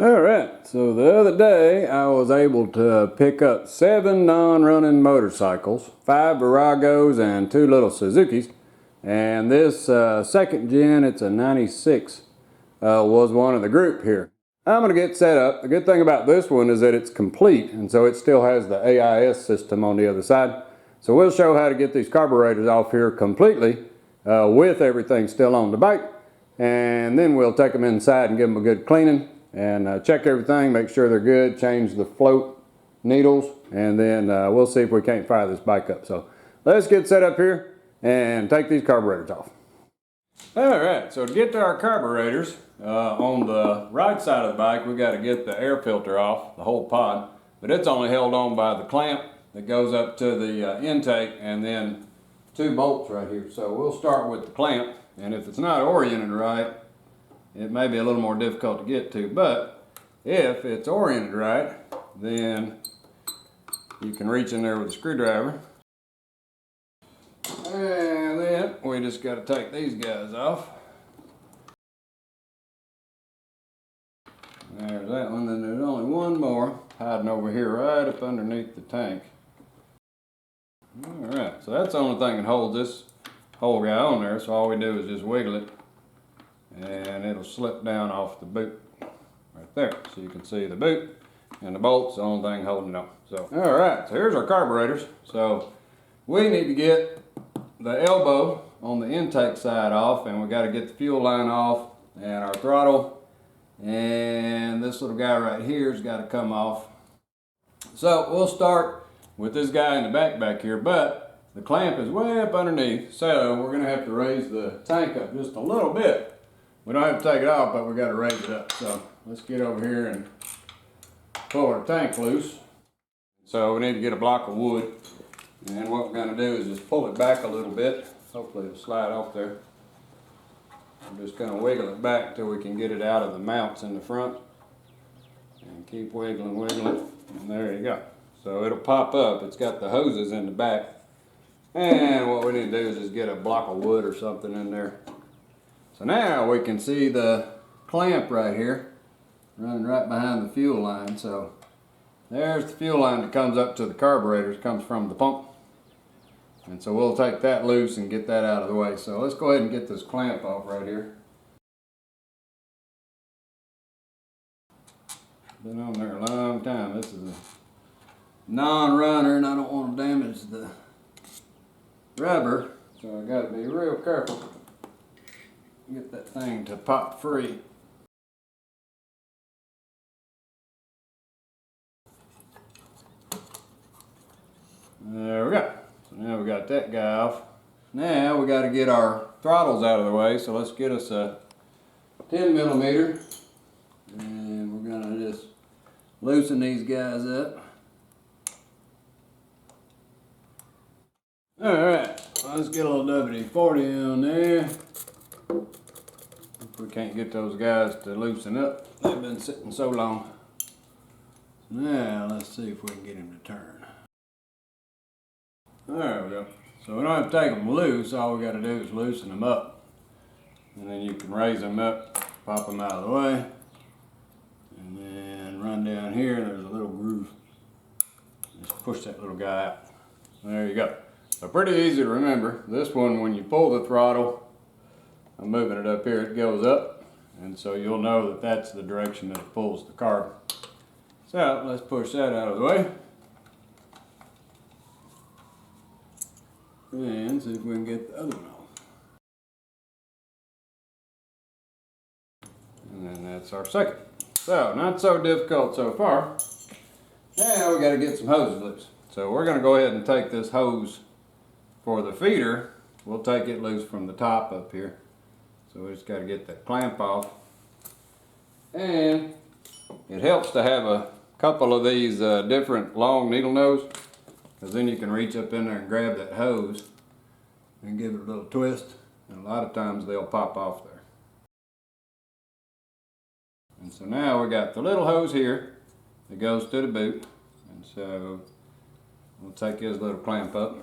Alright, so the other day I was able to pick up 7 non-running motorcycles, 5 Viragos and 2 little Suzukis, and this second gen, it's a 96, was one of the group here. I'm going to get set up. The good thing about this one is that it's complete, and so it still has the AIS system on the other side. So we'll show how to get these carburetors off here completely with everything still on the bike, and then we'll take them inside and give them a good cleaning and check everything, make sure they're good, change the float needles, and then we'll see if we can't fire this bike up. So let's get set up here and take these carburetors off. Alright, so to get to our carburetors, on the right side of the bike we got to get the air filter off, the whole pod, but it's only held on by the clamp that goes up to the intake and then 2 bolts right here. So we'll start with the clamp, and if it's not oriented right, it may be a little more difficult to get to, but if it's oriented right, then you can reach in there with a screwdriver. And then we just got to take these guys off. There's that one. Then there's only one more hiding over here right up underneath the tank. Alright, so that's the only thing that holds this whole guy on there, so all we do is just wiggle it and it'll slip down off the boot right there. So you can see the boot and the bolt's the only thing holding it on. So alright, so here's our carburetors. So we need to get the elbow on the intake side off, and we got to get the fuel line off, and our throttle, and this little guy right here has got to come off. So we'll start with this guy in the back here, but the clamp is way up underneath, so we're going to have to raise the tank up just a little bit. We don't have to take it off, but we got to raise it up. So let's get over here and pull our tank loose. So we need to get a block of wood, and what we're going to do is just pull it back a little bit. Hopefully it'll slide off there. I'm just going to wiggle it back until we can get it out of the mounts in the front, and keep wiggling, and there you go. So it'll pop up. It's got the hoses in the back, and what we need to do is just get a block of wood or something in there. So now we can see the clamp right here running right behind the fuel line. So there's the fuel line that comes up to the carburetors, comes from the pump. And so we'll take that loose and get that out of the way. So let's go ahead and get this clamp off right here. Been on there a long time. This is a non-runner and I don't want to damage the rubber. So I got to be real careful. Get that thing to pop free. There we go. So now we got that guy off. Now we got to get our throttles out of the way. So let's get us a 10 millimeter, and we're gonna just loosen these guys up. All right, let's get a little WD-40 on there. If we can't get those guys to loosen up, they've been sitting so long. Now let's see if we can get him to turn. There we go. So we don't have to take them loose, all we got to do is loosen them up. And then you can raise them up, pop them out of the way, and then run down here, and there's a little groove. Just push that little guy out. There you go. So pretty easy to remember. This one, when you pull the throttle, I'm moving it up here, it goes up, and so you'll know that that's the direction that it pulls the carb. So let's push that out of the way. And see if we can get the other one off. And then that's our second. So not so difficult so far. Now we got to get some hoses loose. So we're going to go ahead and take this hose for the feeder. We'll take it loose from the top up here. So we just got to get that clamp off. And it helps to have a couple of these different long needle nose, because then you can reach up in there and grab that hose and give it a little twist, and a lot of times they'll pop off there. And so now we got the little hose here that goes to the boot, and so we'll take his little clamp up.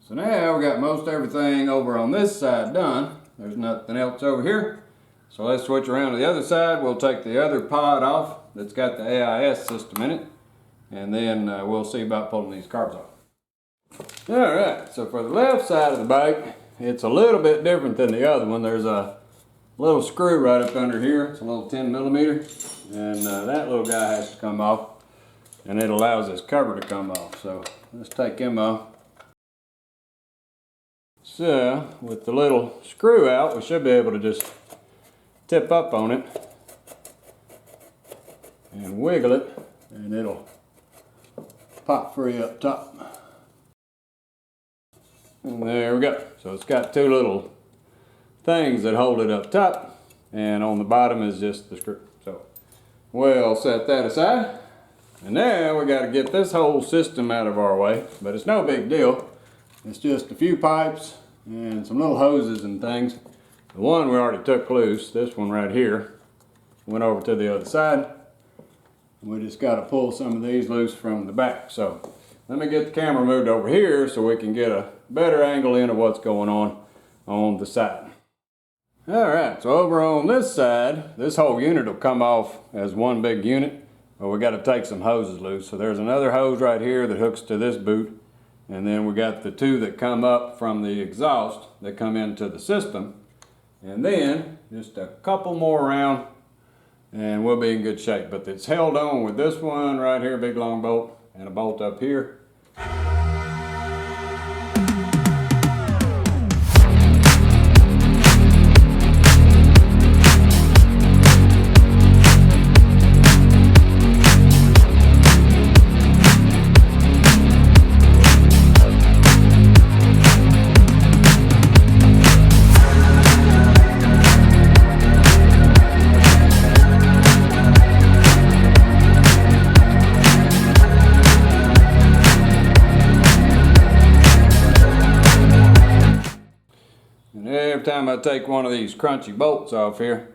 So now we got most everything over on this side done. There's nothing else over here. So let's switch around to the other side. We'll take the other pod off that's got the AIS system in it, and then we'll see about pulling these carbs off. Alright, so for the left side of the bike, it's a little bit different than the other one. There's a little screw right up under here. It's a little 10 millimeter, and that little guy has to come off, and it allows this cover to come off. So let's take him off. So with the little screw out, we should be able to just tip up on it and wiggle it, and it'll pop free up top. And there we go. So it's got two little things that hold it up top, and on the bottom is just the screw. So we'll set that aside, and now we got to get this whole system out of our way, but it's no big deal. It's just a few pipes and some little hoses and things. The one we already took loose, this one right here, went over to the other side. We just got to pull some of these loose from the back. So let me get the camera moved over here so we can get a better angle in of what's going on the side. Alright, so over on this side, this whole unit will come off as one big unit, but we got to take some hoses loose. So there's another hose right here that hooks to this boot, and then we got the two that come up from the exhaust that come into the system, and then just a couple more around and we'll be in good shape. But it's held on with this one right here, big long bolt, and a bolt up here. Every time I take one of these crunchy bolts off here,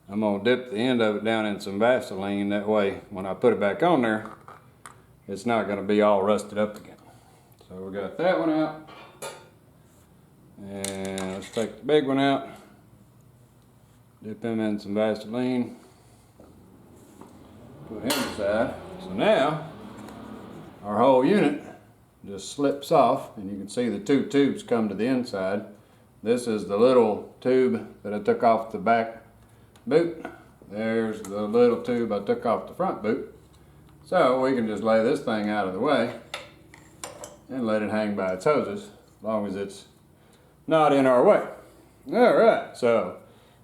I'm going to dip the end of it down in some Vaseline. That way, when I put it back on there, it's not going to be all rusted up again. So we got that one out. And let's take the big one out. Dip him in some Vaseline. Put him aside. So now, our whole unit just slips off, and you can see the two tubes come to the inside. This is the little tube that I took off the back boot. There's the little tube I took off the front boot. So we can just lay this thing out of the way and let it hang by its hoses, as long as it's not in our way. Alright, so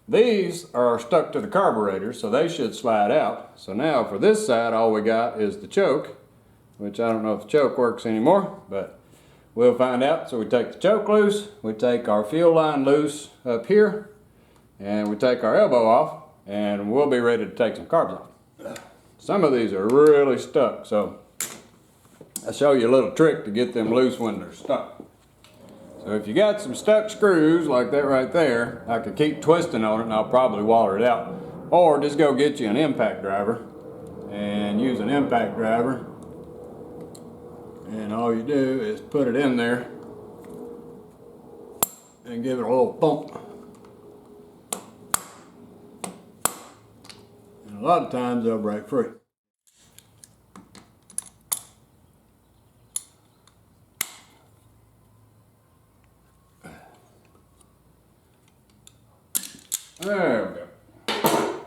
these are stuck to the carburetors, so they should slide out. So now for this side, all we got is the choke, which I don't know if the choke works anymore, but we'll find out. So we take the choke loose, we take our fuel line loose up here, and we take our elbow off, and we'll be ready to take some carbs off. Some of these are really stuck, so I'll show you a little trick to get them loose when they're stuck. So if you got some stuck screws like that right there, I could keep twisting on it and I'll probably water it out. Or just go get you an impact driver and use an impact driver. And all you do is put it in there and give it a little bump. And a lot of times they'll break free. There we go.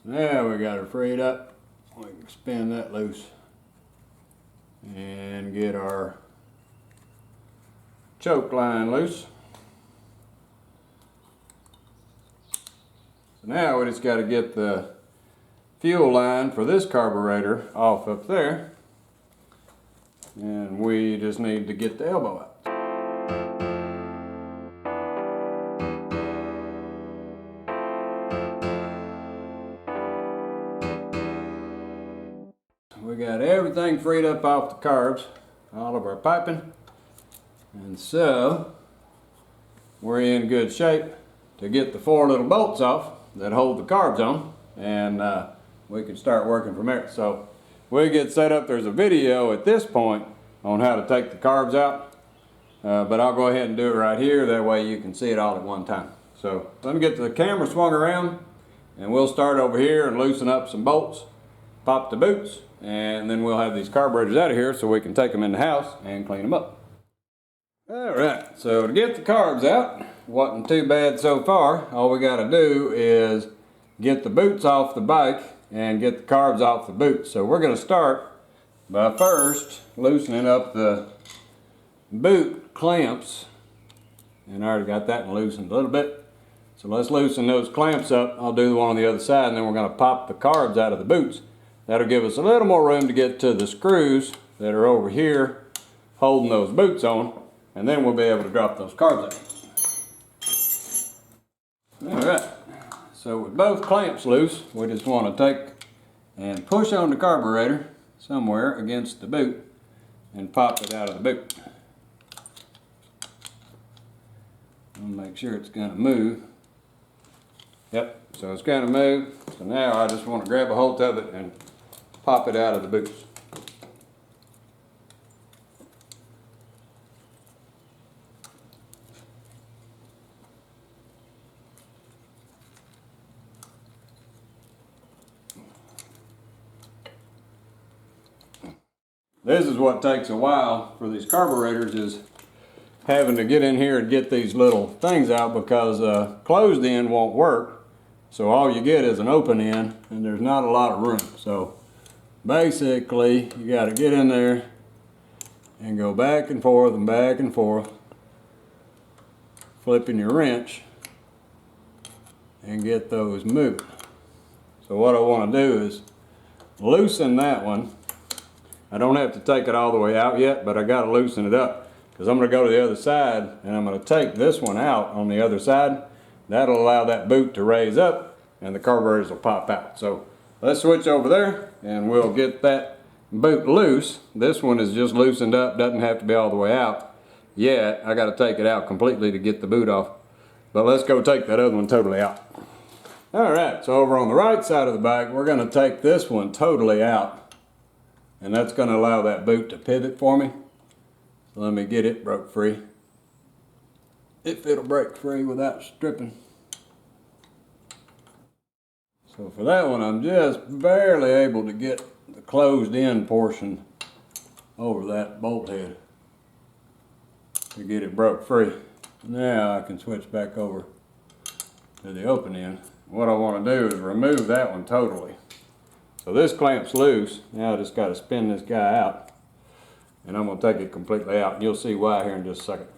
So now we got her freed up. We can spin that loose and get our choke line loose. So now we just got to get the fuel line for this carburetor off up there, and we just need to get the elbow out. We got everything freed up off the carbs, all of our piping, and so we're in good shape to get the 4 little bolts off that hold the carbs on, and we can start working from there. So we get set up. There's a video at this point on how to take the carbs out, but I'll go ahead and do it right here. That way you can see it all at one time. So let me get the camera swung around and we'll start over here and loosen up some bolts, pop the boots, and then we'll have these carburetors out of here so we can take them in the house and clean them up. Alright, so to get the carbs out, wasn't too bad so far. All we got to do is get the boots off the bike and get the carbs off the boots. So we're going to start by first loosening up the boot clamps, and I already got that one loosened a little bit. So let's loosen those clamps up. I'll do the one on the other side, and then we're going to pop the carbs out of the boots. That'll give us a little more room to get to the screws that are over here holding those boots on, and then we'll be able to drop those carbs out. Alright, so with both clamps loose, we just want to take and push on the carburetor somewhere against the boot and pop it out of the boot. I'll make sure it's going to move. Yep, so it's going to move. So now I just want to grab a hold of it and pop it out of the boots. This is what takes a while for these carburetors, is having to get in here and get these little things out, because closed end won't work. So all you get is an open end, and there's not a lot of room. So basically you got to get in there and go back and forth, flipping your wrench and get those moving. So what I want to do is loosen that one. I don't have to take it all the way out yet, but I got to loosen it up, because I'm going to go to the other side and I'm going to take this one out on the other side. That'll allow that boot to raise up and the carburetors will pop out. So let's switch over there and we'll get that boot loose. This one is just loosened up, doesn't have to be all the way out yet. I got to take it out completely to get the boot off. But let's go take that other one totally out. Alright, so over on the right side of the bike, we're going to take this one totally out. And that's going to allow that boot to pivot for me. So let me get it broke free. If it'll break free without stripping. So for that one, I'm just barely able to get the closed in portion over that bolt head to get it broke free. Now I can switch back over to the open end. What I want to do is remove that one totally. So this clamp's loose. Now I just got to spin this guy out, and I'm going to take it completely out. You'll see why here in just a second.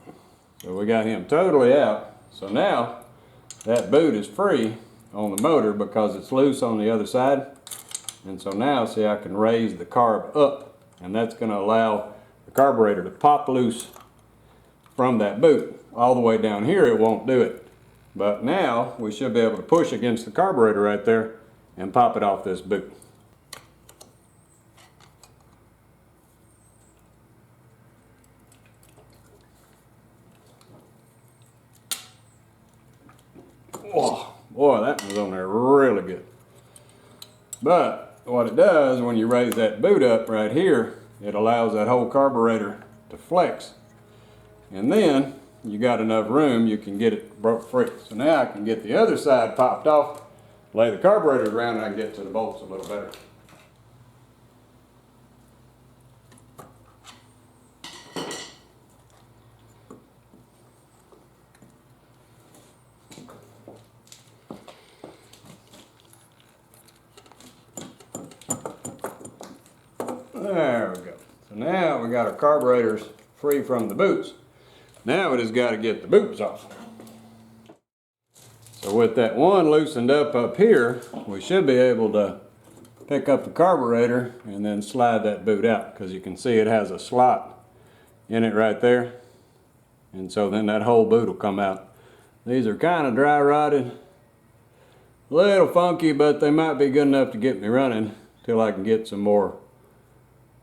So we got him totally out. So now that boot is free on the motor because it's loose on the other side. And so now see, I can raise the carb up, and that's going to allow the carburetor to pop loose from that boot. All the way down here it won't do it. But now we should be able to push against the carburetor right there and pop it off this boot. Oh, boy, that one's on there really good. But what it does, when you raise that boot up right here, it allows that whole carburetor to flex. And then you got enough room, you can get it broke free. So now I can get the other side popped off, lay the carburetor around, and I can get to the bolts a little better. There we go. So now we got our carburetors free from the boots. Now we just got to get the boots off. So with that one loosened up here, we should be able to pick up the carburetor and then slide that boot out, because you can see it has a slot in it right there. And so then that whole boot will come out. These are kind of dry rotted, a little funky, but they might be good enough to get me running till I can get some more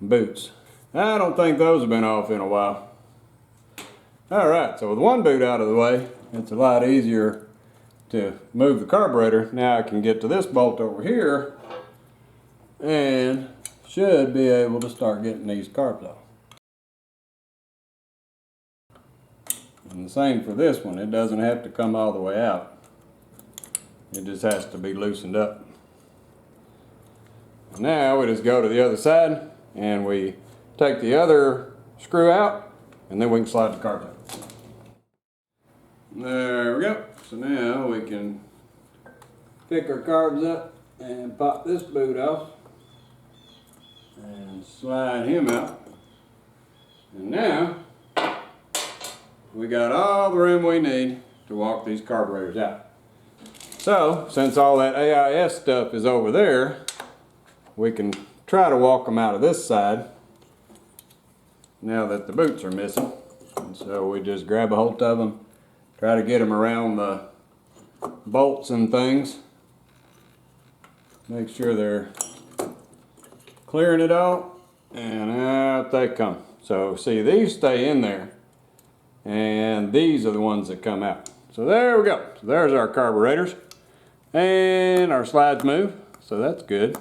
boots. I don't think those have been off in a while. Alright, so with one boot out of the way, it's a lot easier to move the carburetor. Now I can get to this bolt over here and should be able to start getting these carbs off. And the same for this one. It doesn't have to come all the way out. It just has to be loosened up. Now we just go to the other side and we take the other screw out, and then we can slide the carbs out. There we go. So now we can pick our carbs up and pop this boot off and slide him out. And now we got all the room we need to walk these carburetors out. So since all that AIS stuff is over there, we can try to walk them out of this side now that the boots are missing. And so we just grab a hold of them, try to get them around the bolts and things. Make sure they're clearing it all, and out they come. So see, these stay in there, and these are the ones that come out. So there we go. So there's our carburetors, and our slides move, so that's good.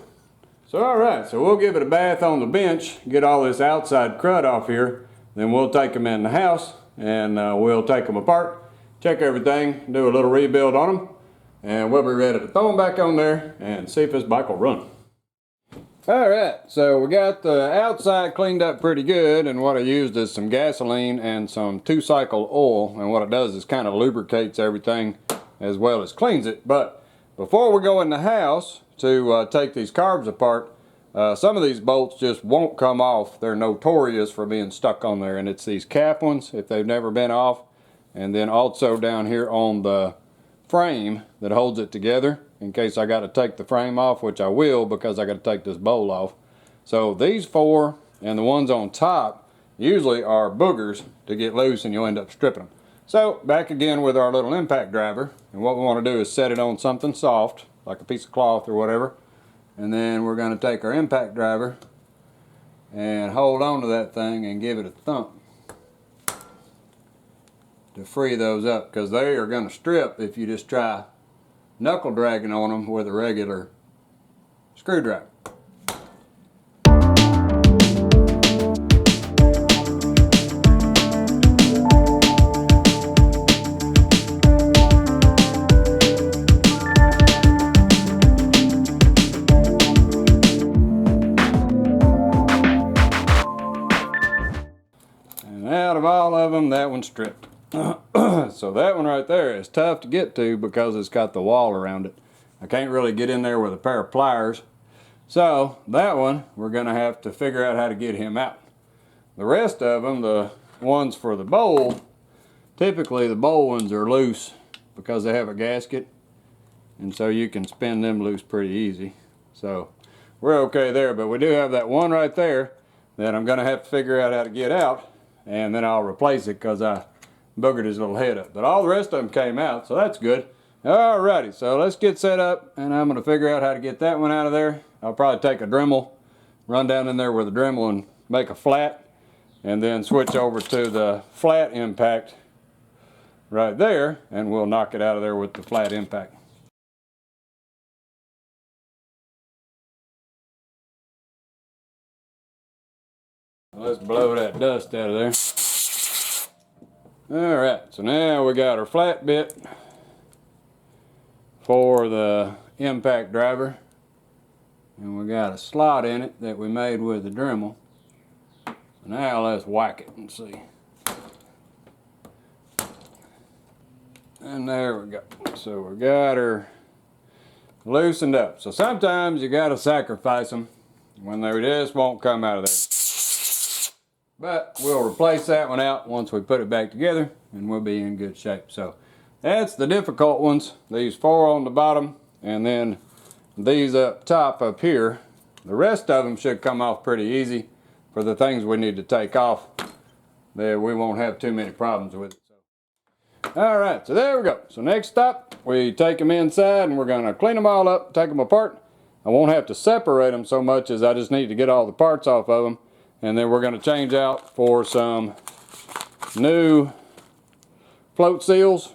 So alright, so we'll give it a bath on the bench, get all this outside crud off here, then we'll take them in the house, and we'll take them apart, check everything, do a little rebuild on them, and we'll be ready to throw them back on there and see if this bike will run. Alright, so we got the outside cleaned up pretty good, and what I used is some gasoline and some 2-cycle oil, and what it does is kind of lubricates everything as well as cleans it. But before we go in the house to take these carbs apart, some of these bolts just won't come off. They're notorious for being stuck on there, and it's these cap ones if they've never been off, and then also down here on the frame that holds it together in case I got to take the frame off, which I will because I got to take this bowl off. So these 4 and the ones on top usually are boogers to get loose, and you'll end up stripping them. So back again with our little impact driver, and what we want to do is set it on something soft like a piece of cloth or whatever, and then we're going to take our impact driver and hold on to that thing and give it a thump to free those up, because they are going to strip if you just try knuckle dragging on them with a regular screwdriver. And out of all of them, that one's stripped. So that one right there is tough to get to because it's got the wall around it. I can't really get in there with a pair of pliers. So that one, we're going to have to figure out how to get him out. The rest of them, the ones for the bowl, typically the bowl ones are loose because they have a gasket, and so you can spin them loose pretty easy. So we're okay there, but we do have that one right there that I'm going to have to figure out how to get out, and then I'll replace it because I boogered his little head up. But all the rest of them came out, so that's good. Alrighty, so let's get set up, and I'm going to figure out how to get that one out of there. I'll probably take a Dremel, run down in there with a Dremel and make a flat, and then switch over to the flat impact right there, and we'll knock it out of there with the flat impact. Let's blow that dust out of there. Alright, so now we got our flat bit for the impact driver, and we got a slot in it that we made with the Dremel. So now let's whack it and see. And there we go. So we got her loosened up. So sometimes you got to sacrifice them when they just won't come out of there. But we'll replace that one out once we put it back together, and we'll be in good shape. So that's the difficult ones. These 4 on the bottom, and then these up top up here. The rest of them should come off pretty easy. For the things we need to take off, there we won't have too many problems with it. Alright, so there we go. So next stop, we take them inside, and we're going to clean them all up, take them apart. I won't have to separate them so much as I just need to get all the parts off of them. And then we're going to change out for some new float seals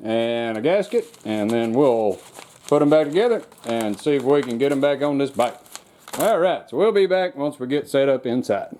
and a gasket, and then we'll put them back together and see if we can get them back on this bike. Alright, so we'll be back once we get set up inside.